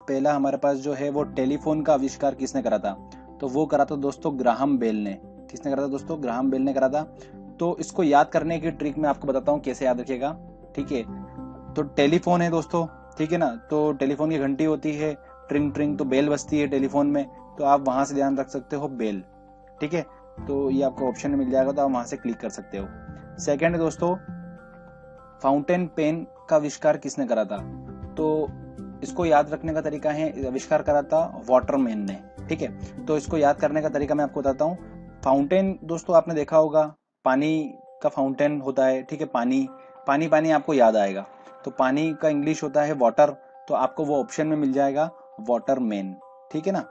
पहला हमारे पास जो है वो टेलीफोन का आविष्कार किसने करा था? तो वो करा था दोस्तों ग्राहम बेल ने। किसने करा था दोस्तों? ग्राहम बेल ने करा था। तो इसको याद करने की ट्रिक मैं आपको बताता हूँ कैसे याद रखिएगा, ठीक है। तो टेलीफोन है दोस्तों, ठीक है ना, तो टेलीफोन की घंटी होती है, ट्रिंग ट्रिंग, तो बेल बजती है टेलीफोन में, तो आप वहां से ध्यान रख सकते हो बेल, ठीक है। तो ये आपको ऑप्शन में मिल जाएगा, तो आप वहां से क्लिक कर सकते हो। सेकंड है दोस्तों, फाउंटेन पेन का आविष्कार किसने करा था? तो इसको याद रखने का तरीका है, आविष्कार करा था वाटरमैन ने, ठीक है। तो इसको याद करने का तरीका मैं आपको बताता हूँ। फाउंटेन दोस्तों आपने देखा होगा, पानी का फाउंटेन होता है, ठीक है। पानी पानी पानी आपको याद आएगा, तो पानी का इंग्लिश होता है वाटर, तो आपको वो ऑप्शन में मिल जाएगा वाटरमैन, ठीक है ना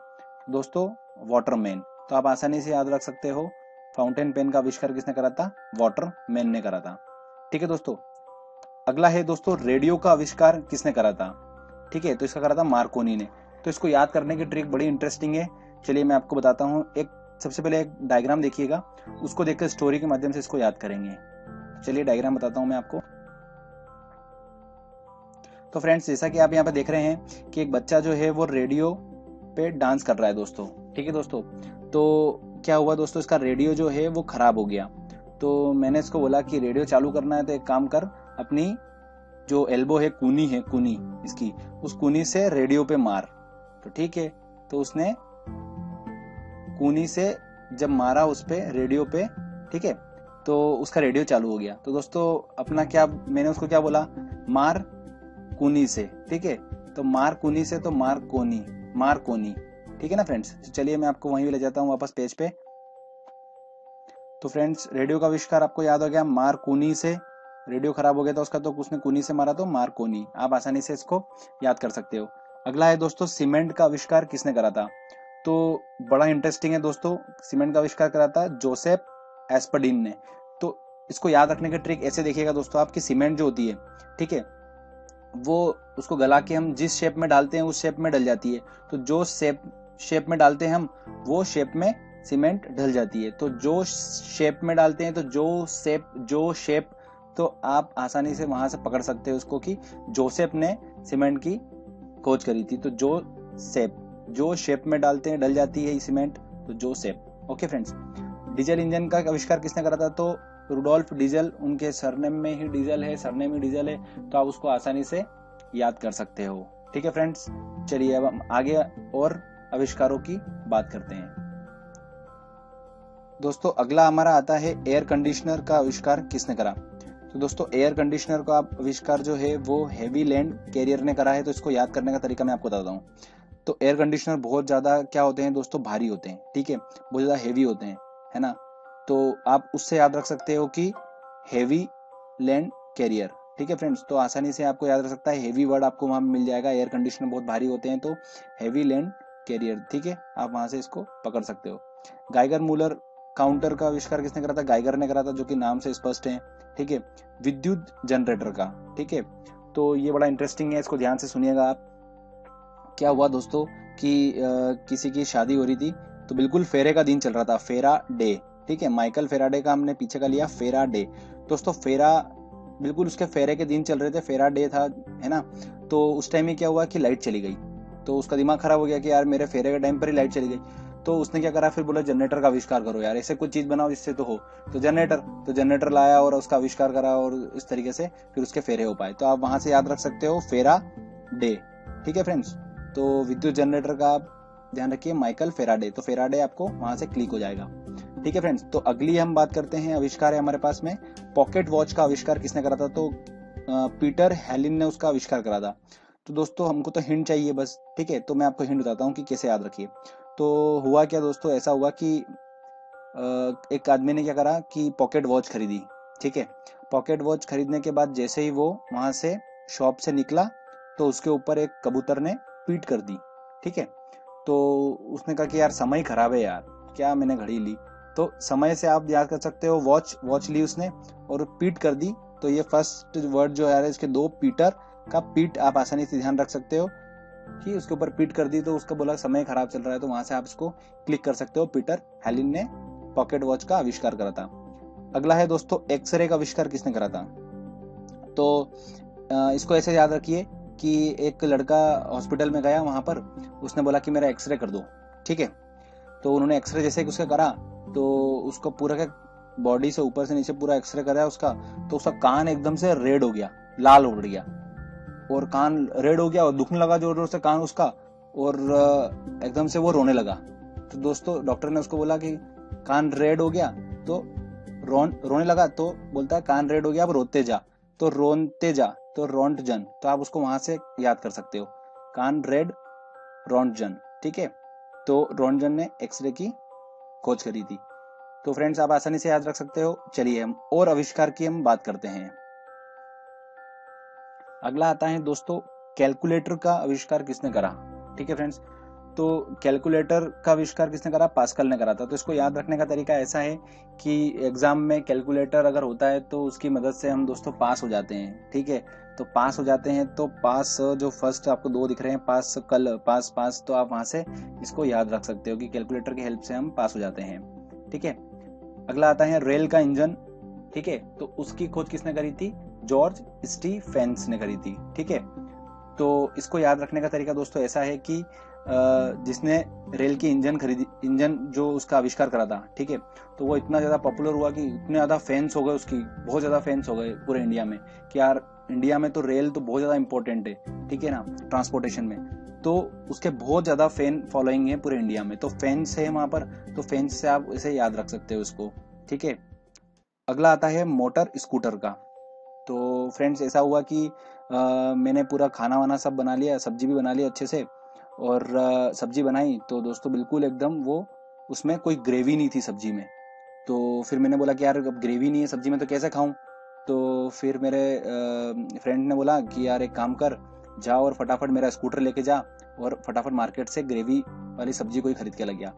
दोस्तों, वाटरमैन। तो आप आसानी से याद रख सकते हो फाउंटेन पेन का आविष्कार किसने करा था? वाटरमैन ने करा था, ठीक है दोस्तों। अगला है दोस्तों, रेडियो का आविष्कार किसने करा था? ठीक है, तो इसका करा था मार्कोनी ने। तो इसको याद करने की ट्रिक बड़ी इंटरेस्टिंग है, चलिए मैं आपको बताता हूँ। एक सबसे पहले एक डायग्राम देखिएगा, उसको देखकर स्टोरी के माध्यम से इसको याद करेंगे। चलिए डायग्राम बताता हूँ मैं आपको। तो फ्रेंड्स, जैसा कि आप यहाँ पे देख रहे हैं कि एक बच्चा जो है वो रेडियो पे डांस कर रहा है दोस्तों, ठीक है दोस्तों। तो क्या हुआ दोस्तों, इसका रेडियो जो है वो खराब हो गया। तो मैंने इसको बोला कि रेडियो चालू करना है तो एक काम कर, अपनी जो एल्बो है, कूनी है, कूनी इसकी, उस कूनी से रेडियो पे मार। तो ठीक है, तो उसने कूनी से जब मारा उस पे, रेडियो पे, ठीक है, तो उसका रेडियो चालू हो गया। तो दोस्तों अपना क्या, मैंने उसको क्या बोला, मार कूनी से, ठीक है। तो मार कूनी से, तो मार कोनी, मार कोनी, ठीक है ना फ्रेंड्स। तो चलिए मैं आपको वहीं ले जाता हूँ वापस पेज पे। तो फ्रेंड्स, रेडियो का आविष्कार आपको याद हो गया, मार कूनी से। रेडियो खराब हो गया था उसका, तो उसने कूनी से मारा, तो मार कोनी। आप आसानी से इसको याद कर सकते हो। अगला है दोस्तों, सीमेंट का आविष्कार किसने करा था? तो बड़ा इंटरेस्टिंग है दोस्तों, सीमेंट का आविष्कार करा था जोसेफ एस्पर्डिन ने। तो इसको याद रखने की ट्रिक ऐसे देखिएगा दोस्तों, आपकी सीमेंट जो होती है, ठीक है, वो उसको गला के हम जिस शेप में डालते हैं उस शेप में डल जाती है। तो जो शेप में डालते हैं हम, वो शेप में सीमेंट ढल जाती है। तो जो शेप में डालते हैं, तो जो शेप, तो आप आसानी से वहां से पकड़ सकते हो उसको कि जोसेफ ने सीमेंट की खोज करी थी। तो जो शेप में डालते हैं डल जाती है सीमेंट, तो जो shape. Okay friends, diesel engine का आविष्कार किसने करा था? तो रुडोल्फ डीजल, उनके सरनेम में ही डीजल है, सरनेम ही डीजल है, तो आप उसको आसानी से याद कर सकते हो, ठीक है फ्रेंड्स। चलिए अब हम आगे और आविष्कारों की बात करते हैं। दोस्तों अगला हमारा आता है एयर कंडीशनर का आविष्कार किसने करा? तो दोस्तों एयर कंडीशनर का आविष्कार जो है वो हेवी लैंड कैरियर ने करा है। तो इसको याद करने का तरीका मैं आपको बताता हूँ। तो एयर कंडीशनर बहुत ज्यादा क्या होते हैं दोस्तों, भारी होते हैं, ठीक है, बहुत ज्यादा हेवी होते हैं, है ना। तो आप उससे याद रख सकते हो कि हेवी लैंड कैरियर, ठीक है फ्रेंड्स। तो आसानी से आपको याद रख सकता है, हेवी वर्ड आपको वहां मिल जाएगा। एयर कंडीशनर बहुत भारी होते हैं, तो हेवी लैंड कैरियर, ठीक है, आप वहां से इसको पकड़ सकते हो। गाइगर मूलर काउंटर का आविष्कार किसने करा था? गाइगर ने करा था, जो कि नाम से स्पष्ट है, ठीक है, विद्युत जनरेटर का, ठीक है। तो ये बड़ा इंटरेस्टिंग है, इसको ध्यान से सुनिएगा आप। क्या हुआ दोस्तों कि किसी की शादी हो रही थी, तो बिल्कुल फेरे का दिन चल रहा था, फेरा डे, ठीक है। माइकल फेराडे का हमने पीछे का लिया, फेरा डे। दोस्तों फेरा, बिल्कुल उसके फेरे के दिन चल रहे थे, फेरा डे था, है ना। तो उस टाइम में क्या हुआ कि लाइट चली गई। तो उसका दिमाग खराब हो गया कि यार मेरे फेरे के टाइम पर ही लाइट चली गई। तो उसने क्या करा, फिर बोला जनरेटर का आविष्कार करो यार, ऐसे कुछ चीज बनाओ जिससे तो हो। तो जनरेटर लाया और उसका आविष्कार करा, और इस तरीके से फिर उसके फेरे हो पाए। तो आप वहां से याद रख सकते हो फेरा डे, ठीक है फ्रेंड्स। तो विद्युत जनरेटर का आप ध्यान रखिए, माइकल फेराडे। तो फेराडे आपको वहां से क्लिक हो जाएगा, ठीक है फ्रेंड्स। तो अगली हम बात करते हैं, आविष्कार है हमारे पास में, पॉकेट वॉच का आविष्कार किसने करा था? तो पीटर हेलिन ने उसका आविष्कार करा था। तो दोस्तों हमको तो हिंट चाहिए बस, ठीक है, तो मैं आपको हिंट बताता हूँ कि कैसे याद रखिए। तो हुआ क्या दोस्तों, ऐसा हुआ कि एक आदमी ने क्या करा कि पॉकेट वॉच खरीदी, ठीक है। पॉकेट वॉच खरीदने के बाद जैसे ही वो वहां से शॉप से निकला, तो उसके ऊपर एक कबूतर ने पीट कर दी, ठीक है। तो उसने कहा कि यार समय खराब है यार, क्या मैंने घड़ी ली। तो समय से आप याद कर सकते हो, वॉच ली उसने और पीट कर दी। तो ये फर्स्ट वर्ड जो है इसके दो, पीटर का पीट, आप आसानी से ध्यान रख सकते हो कि उसके ऊपर पीट कर दी, तो उसका बोला समय खराब चल रहा है। तो वहां से आप इसको क्लिक कर सकते हो, पीटर हेलिन ने पॉकेट वॉच का आविष्कार करा था। अगला है दोस्तों, एक्सरे का आविष्कार किसने करा था? तो इसको ऐसे याद रखिए, कि एक लड़का हॉस्पिटल में गया, वहां पर उसने बोला कि मेरा एक्सरे कर दो, ठीक है। तो उन्होंने एक्सरे जैसे कि उसका करा, तो उसको पूरा का बॉडी से ऊपर से नीचे पूरा एक्सरे कराया उसका, तो उसका कान एकदम से रेड हो गया, लाल उड़ गया, और कान रेड हो गया और दुखने लगा जोर जोर से कान उसका, और एकदम से वो रोने लगा। तो दोस्तों डॉक्टर ने उसको बोला कि कान रेड हो गया, तो रोने लगा, तो बोलता है कान रेड हो गया अब रोते जा, तो रोनते जा, तो रोंटजन। तो आप उसको वहां से याद कर सकते हो, कान रेड रोंटजन, ठीक है। तो रोंटजन ने एक्सरे की खोज करी थी। तो फ्रेंड्स आप आसानी से याद रख सकते हो। चलिए हम और आविष्कार की हम बात करते हैं। अगला आता है दोस्तों, कैलकुलेटर का आविष्कार किसने करा, ठीक है फ्रेंड्स। तो कैलकुलेटर का आविष्कार किसने करा, पास्कल ने करा था। तो इसको याद रखने का तरीका ऐसा है कि एग्जाम में कैलकुलेटर अगर होता है तो उसकी मदद से हम दोस्तों पास हो जाते हैं, ठीक है। तो पास हो जाते हैं, तो पास जो फर्स्ट आपको दो दिख रहे हैं, पास कल पास पास, तो आप वहां से इसको याद रख सकते हो कि कैलकुलेटर की हेल्प से हम पास हो जाते हैं, ठीक है। अगला आता है रेल का इंजन, ठीक है। तो उसकी खोज किसने करी थी, जॉर्ज स्टीफेंस ने करी थी, ठीक है। तो इसको याद रखने का तरीका दोस्तों ऐसा है कि जिसने रेल की इंजन जो उसका आविष्कार करा था, ठीक है। तो वो इतना ज्यादा पॉपुलर हुआ कि इतने ज्यादा फैंस हो गए उसकी, बहुत ज्यादा फैंस हो गए पूरे इंडिया में कि यार इंडिया में तो रेल तो बहुत ज्यादा इंपॉर्टेंट है, ठीक है ना, ट्रांसपोर्टेशन में। तो उसके बहुत ज्यादा फैन फॉलोइंग है पूरे इंडिया में, तो फैंस है वहां पर, तो फैंस से आप इसे याद रख सकते हो इसको, ठीक है। अगला आता है मोटर स्कूटर का। तो फ्रेंड्स ऐसा हुआ कि मैंने पूरा खाना वाना सब बना लिया, सब्जी भी बना ली अच्छे से, और सब्जी बनाई तो दोस्तों बिल्कुल एकदम वो उसमें कोई ग्रेवी नहीं थी सब्जी में। तो फिर मैंने बोला कि यार अब ग्रेवी नहीं है सब्जी में तो कैसे खाऊं। तो फिर मेरे फ्रेंड ने बोला कि यार एक काम कर, जा और फटाफट मेरा स्कूटर लेके जा और फटाफट मार्केट से ग्रेवी वाली सब्जी कोई खरीद के लग गया,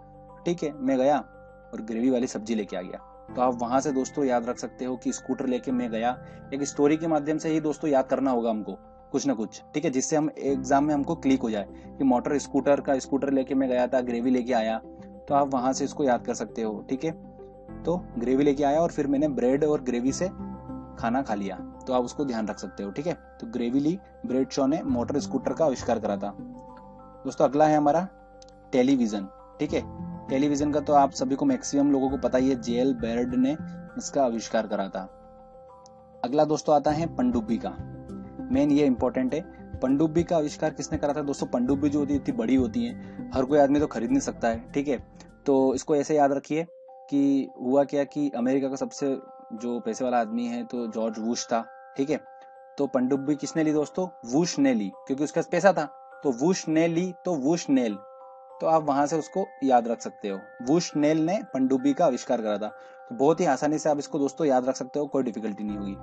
ठीक है। मैं गया और ग्रेवी वाली सब्जी लेके आ गया। तो आप वहां से दोस्तों याद रख सकते हो कि स्कूटर लेके मैं गया। एक स्टोरी के माध्यम से ही दोस्तों याद करना होगा हमको कुछ ना कुछ, ठीक है, जिससे हम एग्जाम में हमको क्लिक हो जाए कि मोटर स्कूटर का स्कूटर लेके मैं गया था, ग्रेवी लेके आया। तो आप वहां से इसको याद कर सकते हो, ठीक है। तो ग्रेवी लेके आया और फिर मैंने ब्रेड और ग्रेवी से खाना खा लिया, तो आप उसको ध्यान रख सकते हो, ठीक है। तो ग्रेवी ली, ब्रेड शॉ ने मोटर स्कूटर का आविष्कार करा था। दोस्तों अगला है हमारा टेलीविजन, ठीक है। टेलीविजन का तो आप सभी को मैक्सिमम लोगों को पता ही है, जेएल बेयर्ड ने इसका आविष्कार करा था। अगला दोस्तों आता है पनडुब्बी का। मेन ये इंपॉर्टेंट है, पनडुब्बी का आविष्कार किसने करा था दोस्तों। पनडुब्बी जो होती है इतनी बड़ी होती है, हर कोई आदमी तो खरीद नहीं सकता है, ठीक है। तो इसको ऐसे याद रखिए कि हुआ क्या कि अमेरिका का सबसे जो पैसे वाला आदमी है तो जॉर्ज वुश था, ठीक है। तो पनडुब्बी किसने ली दोस्तों, वुश ने ली, क्योंकि उसके पास पैसा था। तो वुश ने ली, तो वुश नेल, तो आप वहां से उसको याद रख सकते हो, वुश नेल ने पनडुब्बी का आविष्कार करा था। तो बहुत ही आसानी से आप इसको दोस्तों याद रख सकते हो, कोई डिफिकल्टी नहीं होगी।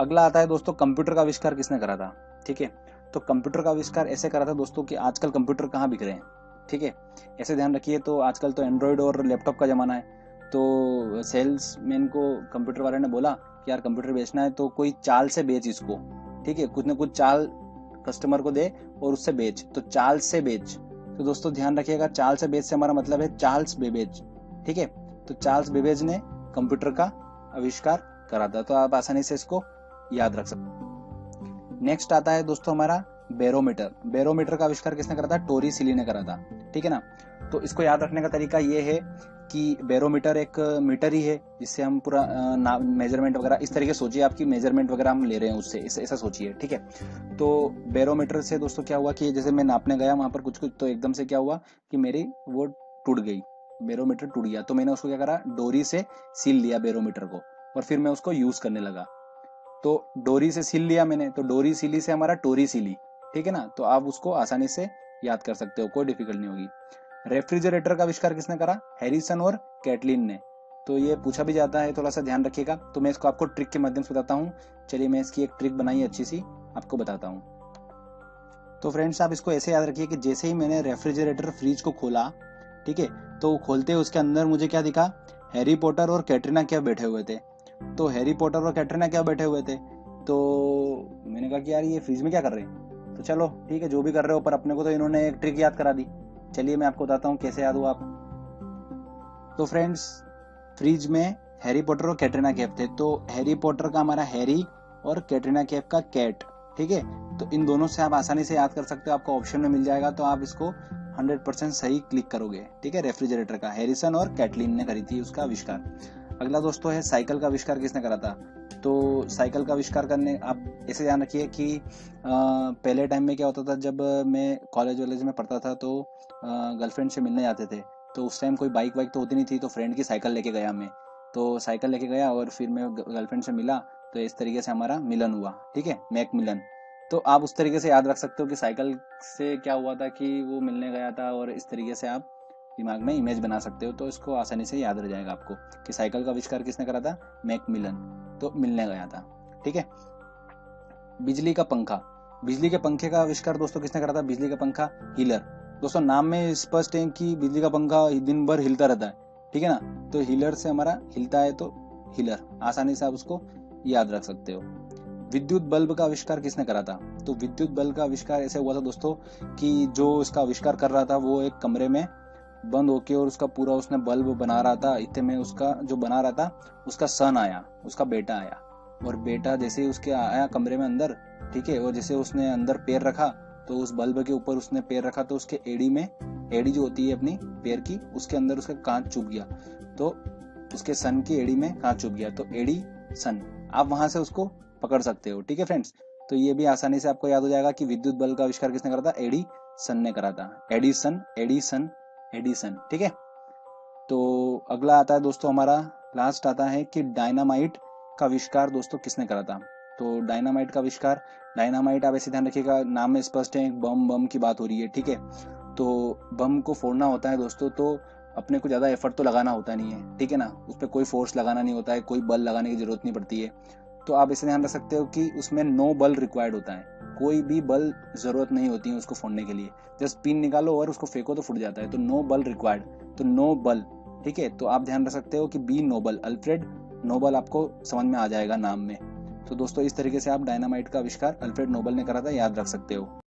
अगला आता है दोस्तों कंप्यूटर का आविष्कार किसने करा था, ठीक है। तो कंप्यूटर का आविष्कार ऐसे करा था दोस्तों कि आजकल कंप्यूटर कहाँ बिक रहे हैं, ठीक है, ऐसे ध्यान रखिए। तो आजकल तो एंड्रॉइड और लैपटॉप का जमाना है। तो सेल्समैन को कंप्यूटर वाले ने बोला कि यार कंप्यूटर बेचना है तो कोई चाल से बेच इसको, ठीक है, कुछ ना कुछ चाल कस्टमर को दे और उससे बेच, तो चाल से बेच। तो दोस्तों ध्यान रखिएगा, चार्ल्स से बेज से हमारा मतलब है चार्ल्स बेबेज, ठीक है। तो चार्ल्स बेबेज ने कंप्यूटर का आविष्कार करा था। तो आप आसानी से इसको याद रख सकते। नेक्स्ट आता है दोस्तों हमारा बैरोमीटर। बैरोमीटर का आविष्कार किसने करा था, टोरी सिली ने करा था, ठीक है ना। तो इसको याद रखने का तरीका ये है कि बैरोमीटर एक मीटर ही है जिससे हम पूरा मेजरमेंट वगैरह, इस तरीके सोचिए आपकी मेजरमेंट वगैरह हम ले रहे हैं उससे, ऐसा सोचिए, ठीक है। तो बैरोमीटर से दोस्तों क्या हुआ कि जैसे मैं नापने गया वहां पर कुछ कुछ, तो एकदम से क्या हुआ कि मेरी वो टूट गई, बैरोमीटर टूट गया। तो मैंने उसको क्या करा, डोरी से सील लिया बैरोमीटर को, और फिर मैं उसको यूज करने लगा। तो डोरी से सील लिया मैंने, तो डोरी सीली से हमारा टोरी सीली, ठीक है ना। तो आप उसको आसानी से याद कर सकते हो, कोई डिफिकल्ट नहीं होगी। रेफ्रिजरेटर का आविष्कार किसने करा, हैरिसन और कैटलिन ने। तो ये पूछा भी जाता है, थोड़ा सा ध्यान रखिएगा। तो मैं इसको आपको ट्रिक के माध्यम से बताता हूँ। चलिए मैं इसकी एक ट्रिक बनाई अच्छी सी आपको बताता हूँ। तो फ्रेंड्स आप इसको ऐसे याद रखिए कि जैसे ही मैंने रेफ्रिजरेटर फ्रिज को खोला, ठीक है, तो खोलते उसके अंदर मुझे क्या दिखा, हैरी पॉटर और कैटरीना कैफ बैठे हुए थे। तो हैरी पॉटर और कैटरीना कैफ बैठे हुए थे, तो मैंने कहा कि यार ये फ्रिज में क्या कर रहे हैं। तो चलो ठीक है जो भी कर रहे हो, पर अपने को तो इन्होंने एक ट्रिक याद करा दी। चलिए मैं आपको बताता हूँ कैसे याद हुआ आप। तो फ्रेंड्स फ्रिज में हैरी पॉटर और कैटरीना कैफ थे। तो हैरी पॉटर का हमारा हैरी और कैटरीना कैफ का कैट, ठीक है। तो इन दोनों से आप आसानी से याद कर सकते हो, आपको ऑप्शन में मिल जाएगा, तो आप इसको 100% सही क्लिक करोगे, ठीक है। रेफ्रिजरेटर का हैरिसन और कैटलिन ने करी थी उसका आविष्कार। अगला दोस्तों है साइकिल का आविष्कार किसने करा था। तो साइकिल का आविष्कार करने आप ऐसे ध्यान रखिए कि पहले टाइम में क्या होता था, जब मैं कॉलेज वॉलेज में पढ़ता था तो गर्लफ्रेंड से मिलने जाते थे, तो उस टाइम कोई बाइक वाइक तो होती नहीं थी, तो फ्रेंड की साइकिल लेके गया मैं, तो साइकिल लेके गया और फिर मैं गर्लफ्रेंड से मिला, तो इस तरीके से हमारा मिलन हुआ, ठीक है, मैक मिलन। तो आप उस तरीके से याद रख सकते हो कि साइकिल से क्या हुआ था कि वो मिलने गया था, और इस तरीके से आप दिमाग में इमेज बना सकते हो, तो इसको आसानी से याद रह जाएगा आपको कि साइकिल का आविष्कार किसने करा था, मैक मिलन, तो मिलने गया था, ठीक है। बिजली का पंखा, बिजली के पंखे का आविष्कार दोस्तों किसने करा था, बिजली का पंखा हीलर। दोस्तों नाम में स्पष्ट है कि बिजली का पंखा दिन भर हिलता रहता है, ठीक है ना, तो हीलर से हमारा हिलता है, तो हीलर, आसानी से आप उसको याद रख सकते हो। विद्युत बल्ब का आविष्कार किसने करा था, तो विद्युत बल्ब का आविष्कार ऐसे हुआ था दोस्तों कि जो इसका आविष्कार कर रहा था वो एक कमरे में बंद होके और उसका पूरा उसने बल्ब बना रहा था, इतने में उसका जो बना रहा था उसका सन आया, उसका बेटा आया, और बेटा जैसे ही उसके आया कमरे में अंदर, ठीक है, और जैसे उसने अंदर पैर रखा तो उस बल्ब के ऊपर उसने पैर रखा, तो उसके एड़ी में, एड़ी जो होती है अपनी पैर की, उसके अंदर उसका कांच चुभ गया, तो उसके सन की एड़ी में कांच चुभ गया, तो एड़ी सन, आप वहां से उसको पकड़ सकते हो, ठीक है फ्रेंड्स। तो ये भी आसानी से आपको याद हो जाएगा कि विद्युत बल्ब का आविष्कार किसने करा था, एडिसन ने करा था, एडिसन एडिसन एडिसन, ठीक है। तो अगला आता है दोस्तों हमारा लास्ट आता है कि डायनामाइट का आविष्कार दोस्तों किसने करा था। तो डायनामाइट का आविष्कार, डायनामाइट आप ऐसे ध्यान रखिएगा, नाम में स्पष्ट है, बम बम की बात हो रही है, ठीक है। तो बम को फोड़ना होता है दोस्तों, तो अपने को ज़्यादा एफर्ट तो लगाना होता नहीं है, ठीक है ना, उस पर कोई फोर्स लगाना नहीं होता है, कोई बल लगाने की जरूरत नहीं पड़ती है। तो आप इसे ध्यान रख सकते हो कि उसमें नो बल रिक्वायर्ड होता है, कोई भी बल जरूरत नहीं होती है उसको फोड़ने के लिए, जस्ट पिन निकालो और उसको फेंको तो फुट जाता है, तो नो बल रिक्वायर्ड, तो नो बल, ठीक है। तो आप ध्यान रख सकते हो कि बी नोबल, अल्फ्रेड नोबल आपको समझ में आ जाएगा नाम में। तो दोस्तों इस तरीके से आप डायनामाइट का आविष्कार अल्फ्रेड नोबल ने करा था याद रख सकते हो।